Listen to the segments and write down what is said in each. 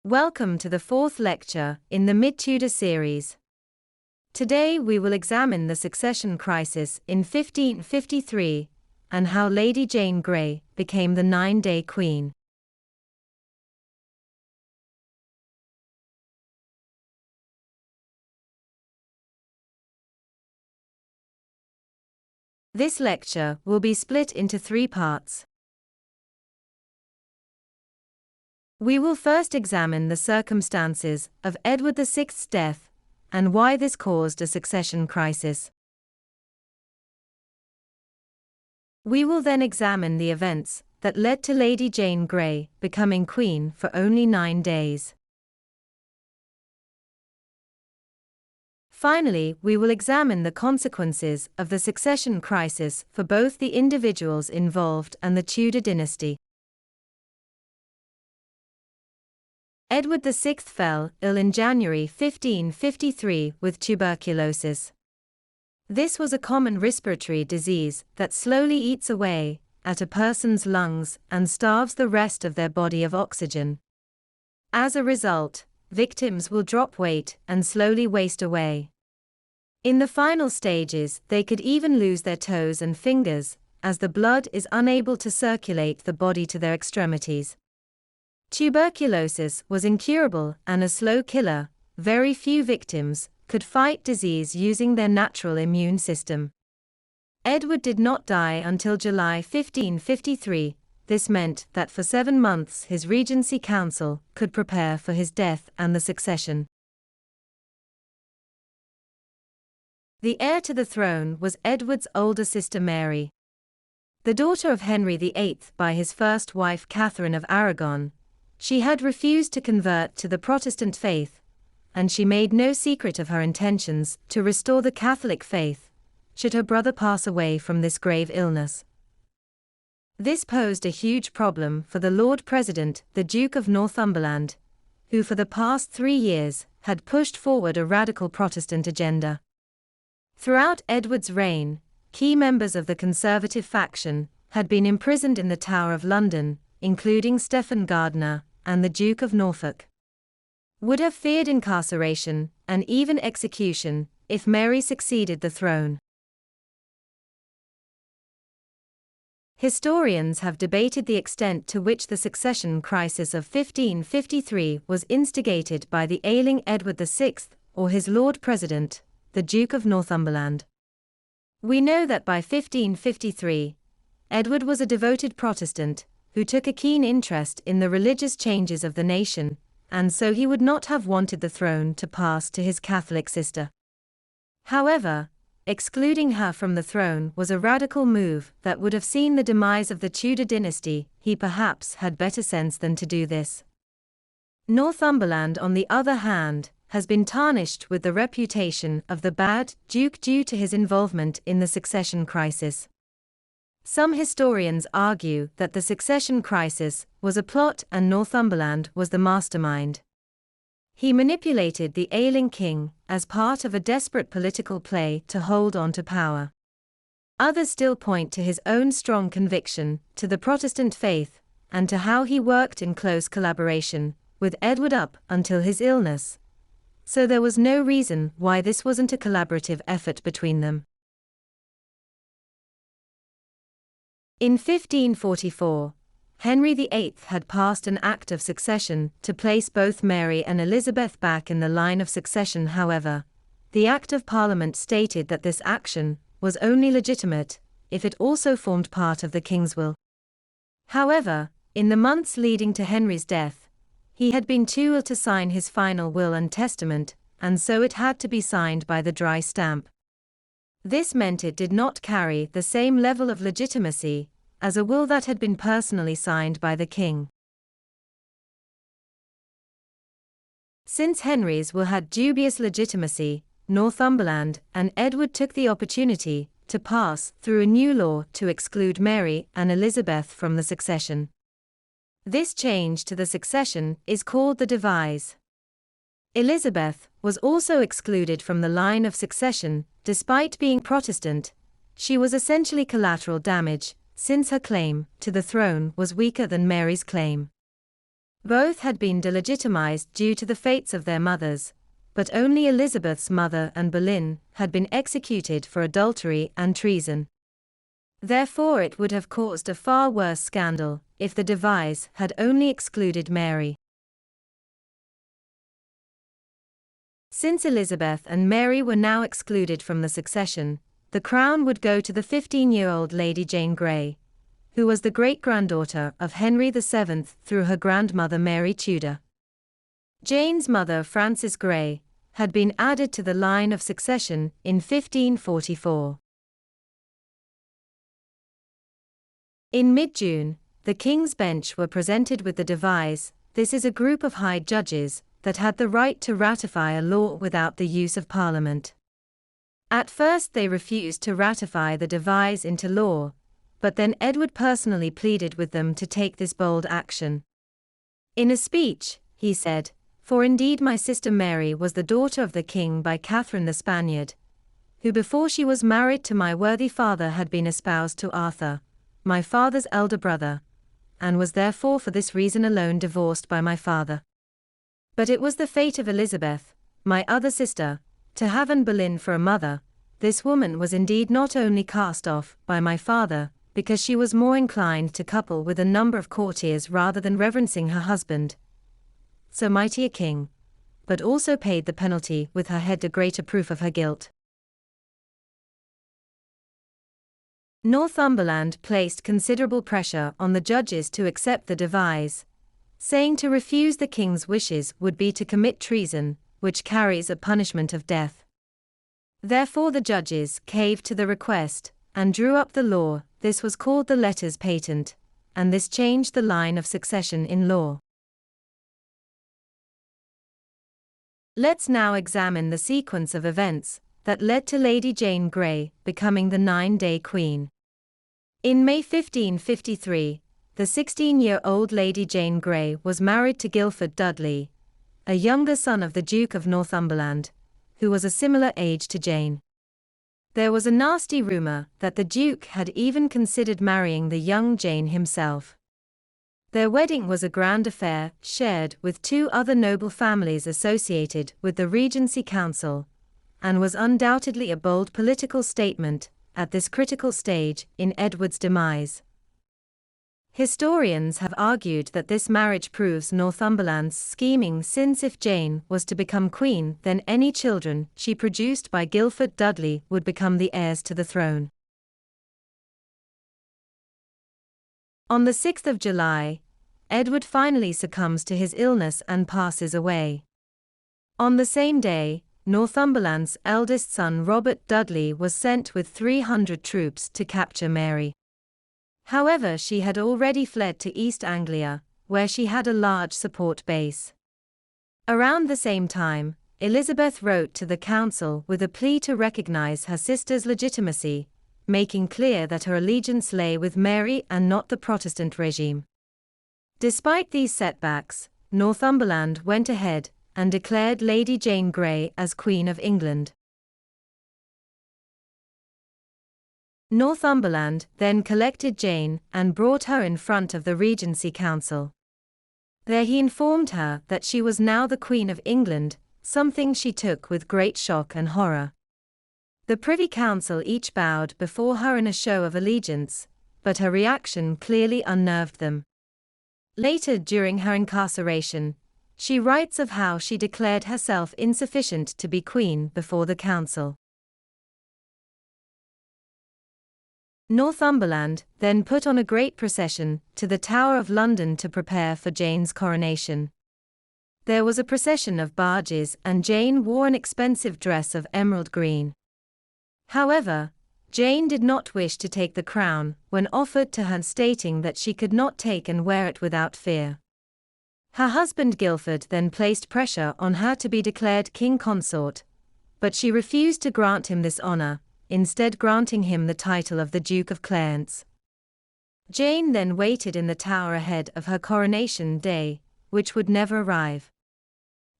Welcome to the fourth lecture in the Mid-Tudor series. Today we will examine the succession crisis in 1553 and how Lady Jane Grey became the nine-day queen. This lecture will be split into three parts. We will first examine the circumstances of Edward VI's death and why this caused a succession crisis. We will then examine the events that led to Lady Jane Grey becoming queen for only 9 days. Finally, we will examine the consequences of the succession crisis for both the individuals involved and the Tudor dynasty. Edward VI fell ill in January 1553 with tuberculosis. This was a common respiratory disease that slowly eats away at a person's lungs and starves the rest of their body of oxygen. As a result, victims will drop weight and slowly waste away. In the final stages, they could even lose their toes and fingers, as the blood is unable to circulate the body to their extremities. Tuberculosis was incurable and a slow killer. Very few victims could fight disease using their natural immune system. Edward did not die until July 1553. This meant that for 7 months his Regency Council could prepare for his death and the succession. The heir to the throne was Edward's older sister Mary. The daughter of Henry VIII by his first wife Catherine of Aragon, she had refused to convert to the Protestant faith, and she made no secret of her intentions to restore the Catholic faith, should her brother pass away from this grave illness. This posed a huge problem for the Lord President, the Duke of Northumberland, who for the past 3 years had pushed forward a radical Protestant agenda. Throughout Edward's reign, key members of the Conservative faction had been imprisoned in the Tower of London, including Stephen Gardiner and the Duke of Norfolk. Would have feared incarceration and even execution if Mary succeeded the throne. Historians have debated the extent to which the succession crisis of 1553 was instigated by the ailing Edward VI or his Lord President, the Duke of Northumberland. We know that by 1553, Edward was a devoted Protestant who took a keen interest in the religious changes of the nation, and so he would not have wanted the throne to pass to his Catholic sister. However, excluding her from the throne was a radical move that would have seen the demise of the Tudor dynasty. He perhaps had better sense than to do this. Northumberland, on the other hand, has been tarnished with the reputation of the bad Duke due to his involvement in the succession crisis. Some historians argue that the succession crisis was a plot and Northumberland was the mastermind. He manipulated the ailing king as part of a desperate political play to hold on to power. Others still point to his own strong conviction to the Protestant faith and to how he worked in close collaboration with Edward up until his illness. So there was no reason why this wasn't a collaborative effort between them. In 1544, Henry VIII had passed an Act of Succession to place both Mary and Elizabeth back in the line of succession. However, the Act of Parliament stated that this action was only legitimate if it also formed part of the King's will. However, in the months leading to Henry's death, he had been too ill to sign his final will and testament, and so it had to be signed by the dry stamp. This meant it did not carry the same level of legitimacy as a will that had been personally signed by the king. Since Henry's will had dubious legitimacy, Northumberland and Edward took the opportunity to pass through a new law to exclude Mary and Elizabeth from the succession. This change to the succession is called the Devise. Elizabeth was also excluded from the line of succession. Despite being Protestant, she was essentially collateral damage, since her claim to the throne was weaker than Mary's claim. Both had been delegitimized due to the fates of their mothers, but only Elizabeth's mother, Anne Boleyn, had been executed for adultery and treason. Therefore it would have caused a far worse scandal if the devise had only excluded Mary. Since Elizabeth and Mary were now excluded from the succession, the crown would go to the 15-year-old Lady Jane Grey, who was the great-granddaughter of Henry VII through her grandmother Mary Tudor. Jane's mother, Frances Grey, had been added to the line of succession in 1544. In mid-June, the King's Bench were presented with the devise. This is a group of high judges that had the right to ratify a law without the use of Parliament. At first they refused to ratify the devise into law, but then Edward personally pleaded with them to take this bold action. In a speech, he said, "For indeed my sister Mary was the daughter of the king by Catherine the Spaniard, who before she was married to my worthy father had been espoused to Arthur, my father's elder brother, and was therefore for this reason alone divorced by my father. But it was the fate of Elizabeth, my other sister, to have Anne Boleyn for a mother. This woman was indeed not only cast off by my father, because she was more inclined to couple with a number of courtiers rather than reverencing her husband, so mighty a king, but also paid the penalty with her head, a greater proof of her guilt." Northumberland placed considerable pressure on the judges to accept the devise, saying to refuse the king's wishes would be to commit treason, which carries a punishment of death. Therefore the judges caved to the request, and drew up the law. This was called the Letters Patent, and this changed the line of succession in law. Let's now examine the sequence of events that led to Lady Jane Grey becoming the 9-day Queen. In May 1553, the 16-year-old Lady Jane Grey was married to Guildford Dudley, a younger son of the Duke of Northumberland, who was a similar age to Jane. There was a nasty rumor that the Duke had even considered marrying the young Jane himself. Their wedding was a grand affair, shared with two other noble families associated with the Regency Council, and was undoubtedly a bold political statement at this critical stage in Edward's demise. Historians have argued that this marriage proves Northumberland's scheming, since if Jane was to become queen, then any children she produced by Guildford Dudley would become the heirs to the throne. On the 6th of July, Edward finally succumbs to his illness and passes away. On the same day, Northumberland's eldest son Robert Dudley was sent with 300 troops to capture Mary. However, she had already fled to East Anglia, where she had a large support base. Around the same time, Elizabeth wrote to the council with a plea to recognize her sister's legitimacy, making clear that her allegiance lay with Mary and not the Protestant regime. Despite these setbacks, Northumberland went ahead and declared Lady Jane Grey as Queen of England. Northumberland then collected Jane and brought her in front of the Regency Council. There he informed her that she was now the Queen of England, something she took with great shock and horror. The Privy Council each bowed before her in a show of allegiance, but her reaction clearly unnerved them. Later, during her incarceration, she writes of how she declared herself insufficient to be queen before the council. Northumberland then put on a great procession to the Tower of London to prepare for Jane's coronation. There was a procession of barges and Jane wore an expensive dress of emerald green. However, Jane did not wish to take the crown when offered to her, stating that she could not take and wear it without fear. Her husband Guildford then placed pressure on her to be declared king consort, but she refused to grant him this honor, instead granting him the title of the Duke of Clarence. Jane then waited in the Tower ahead of her coronation day, which would never arrive.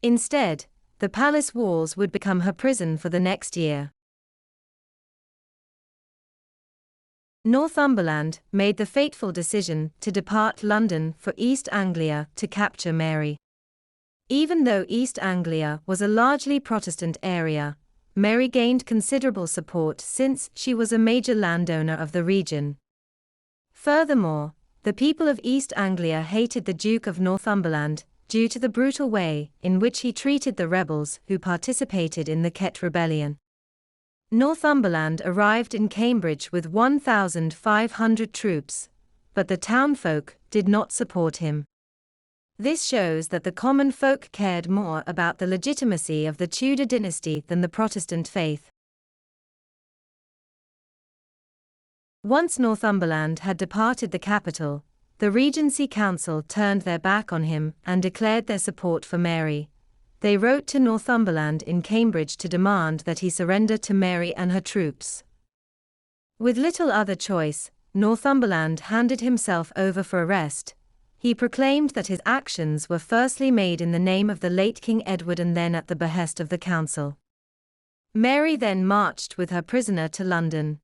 Instead, the palace walls would become her prison for the next year. Northumberland made the fateful decision to depart London for East Anglia to capture Mary. Even though East Anglia was a largely Protestant area, Mary gained considerable support since she was a major landowner of the region. Furthermore, the people of East Anglia hated the Duke of Northumberland due to the brutal way in which he treated the rebels who participated in the Kent Rebellion. Northumberland arrived in Cambridge with 1,500 troops, but the townfolk did not support him. This shows that the common folk cared more about the legitimacy of the Tudor dynasty than the Protestant faith. Once Northumberland had departed the capital, the Regency Council turned their back on him and declared their support for Mary. They wrote to Northumberland in Cambridge to demand that he surrender to Mary and her troops. With little other choice, Northumberland handed himself over for arrest. He proclaimed that his actions were firstly made in the name of the late King Edward and then at the behest of the council. Mary then marched with her prisoner to London.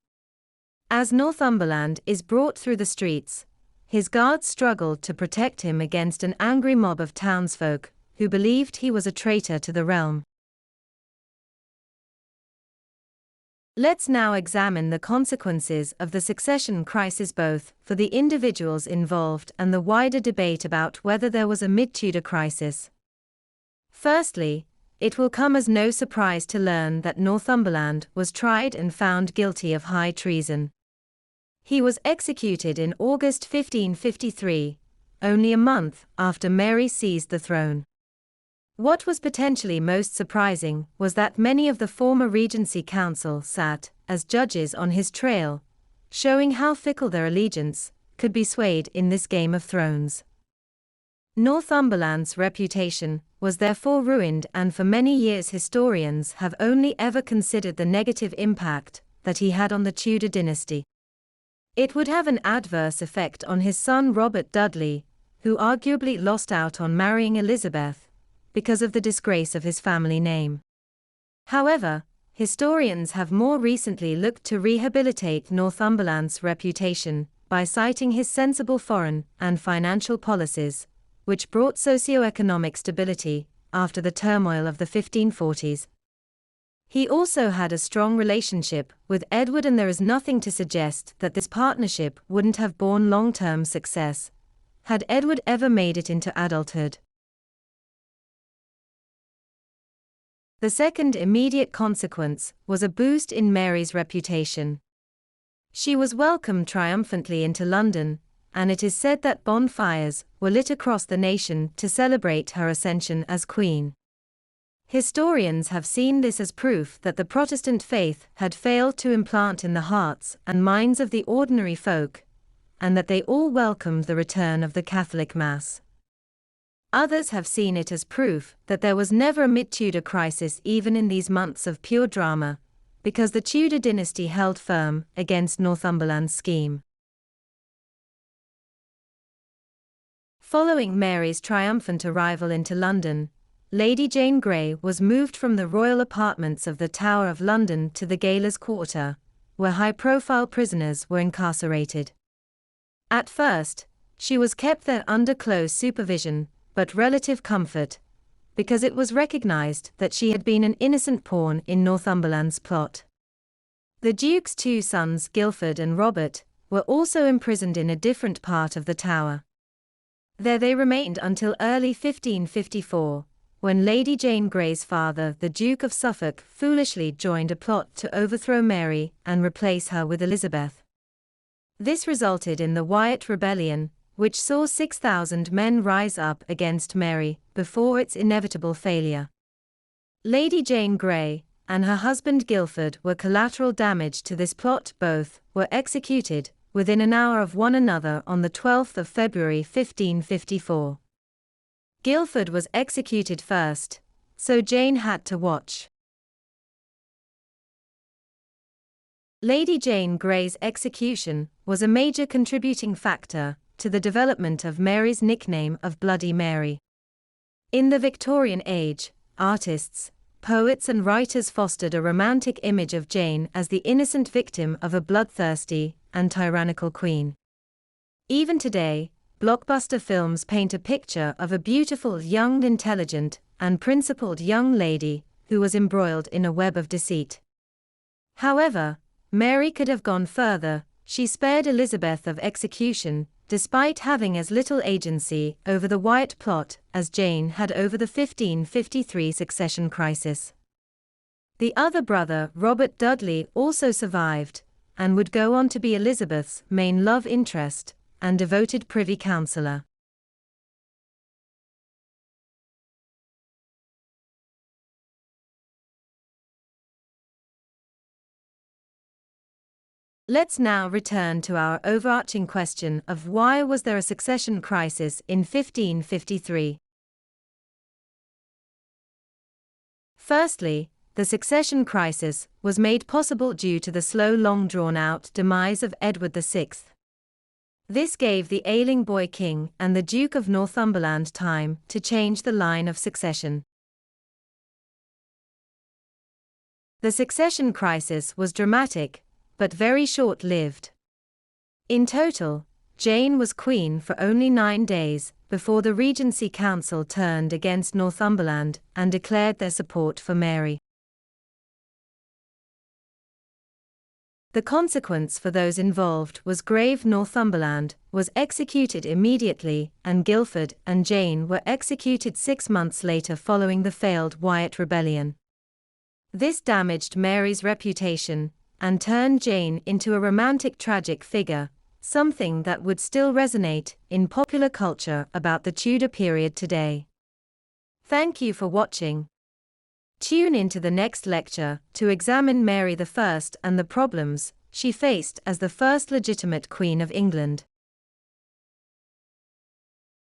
As Northumberland is brought through the streets, his guards struggled to protect him against an angry mob of townsfolk who believed he was a traitor to the realm. Let's now examine the consequences of the succession crisis both for the individuals involved and the wider debate about whether there was a mid-Tudor crisis. Firstly, it will come as no surprise to learn that Northumberland was tried and found guilty of high treason. He was executed in August 1553, only a month after Mary seized the throne. What was potentially most surprising was that many of the former Regency Council sat as judges on his trail, showing how fickle their allegiance could be swayed in this Game of Thrones. Northumberland's reputation was therefore ruined, and for many years historians have only ever considered the negative impact that he had on the Tudor dynasty. It would have an adverse effect on his son Robert Dudley, who arguably lost out on marrying Elizabeth because of the disgrace of his family name. However, historians have more recently looked to rehabilitate Northumberland's reputation by citing his sensible foreign and financial policies, which brought socio-economic stability after the turmoil of the 1540s. He also had a strong relationship with Edward, and there is nothing to suggest that this partnership wouldn't have borne long-term success had Edward ever made it into adulthood. The second immediate consequence was a boost in Mary's reputation. She was welcomed triumphantly into London, and it is said that bonfires were lit across the nation to celebrate her ascension as queen. Historians have seen this as proof that the Protestant faith had failed to implant in the hearts and minds of the ordinary folk, and that they all welcomed the return of the Catholic Mass. Others have seen it as proof that there was never a mid-Tudor crisis even in these months of pure drama, because the Tudor dynasty held firm against Northumberland's scheme. Following Mary's triumphant arrival into London, Lady Jane Grey was moved from the royal apartments of the Tower of London to the Gaolers' Quarter, where high-profile prisoners were incarcerated. At first, she was kept there under close supervision, but relative comfort, because it was recognized that she had been an innocent pawn in Northumberland's plot. The Duke's two sons, Guildford and Robert, were also imprisoned in a different part of the Tower. There they remained until early 1554, when Lady Jane Grey's father, the Duke of Suffolk, foolishly joined a plot to overthrow Mary and replace her with Elizabeth. This resulted in the Wyatt Rebellion, which saw 6,000 men rise up against Mary before its inevitable failure. Lady Jane Grey and her husband Guildford were collateral damage to this plot. Both were executed within an hour of one another on the 12th of February 1554. Guildford was executed first, so Jane had to watch. Lady Jane Grey's execution was a major contributing factor to the development of Mary's nickname of Bloody Mary. In the Victorian age, artists, poets and writers fostered a romantic image of Jane as the innocent victim of a bloodthirsty and tyrannical queen. Even today, blockbuster films paint a picture of a beautiful, young, intelligent, and principled young lady who was embroiled in a web of deceit. However, Mary could have gone further. She spared Elizabeth of execution, despite having as little agency over the Wyatt plot as Jane had over the 1553 succession crisis. The other brother, Robert Dudley, also survived, and would go on to be Elizabeth's main love interest and devoted privy councillor. Let's now return to our overarching question of why was there a succession crisis in 1553? Firstly, the succession crisis was made possible due to the slow, long-drawn-out demise of Edward VI. This gave the ailing boy king and the Duke of Northumberland time to change the line of succession. The succession crisis was dramatic, but very short-lived. In total, Jane was queen for only 9 days before the Regency Council turned against Northumberland and declared their support for Mary. The consequence for those involved was grave. Northumberland was executed immediately, and Guildford and Jane were executed 6 months later following the failed Wyatt rebellion. This damaged Mary's reputation and turned Jane into a romantic tragic figure, something that would still resonate in popular culture about the Tudor period today. Thank you for watching. Tune into the next lecture to examine Mary I and the problems she faced as the first legitimate Queen of England.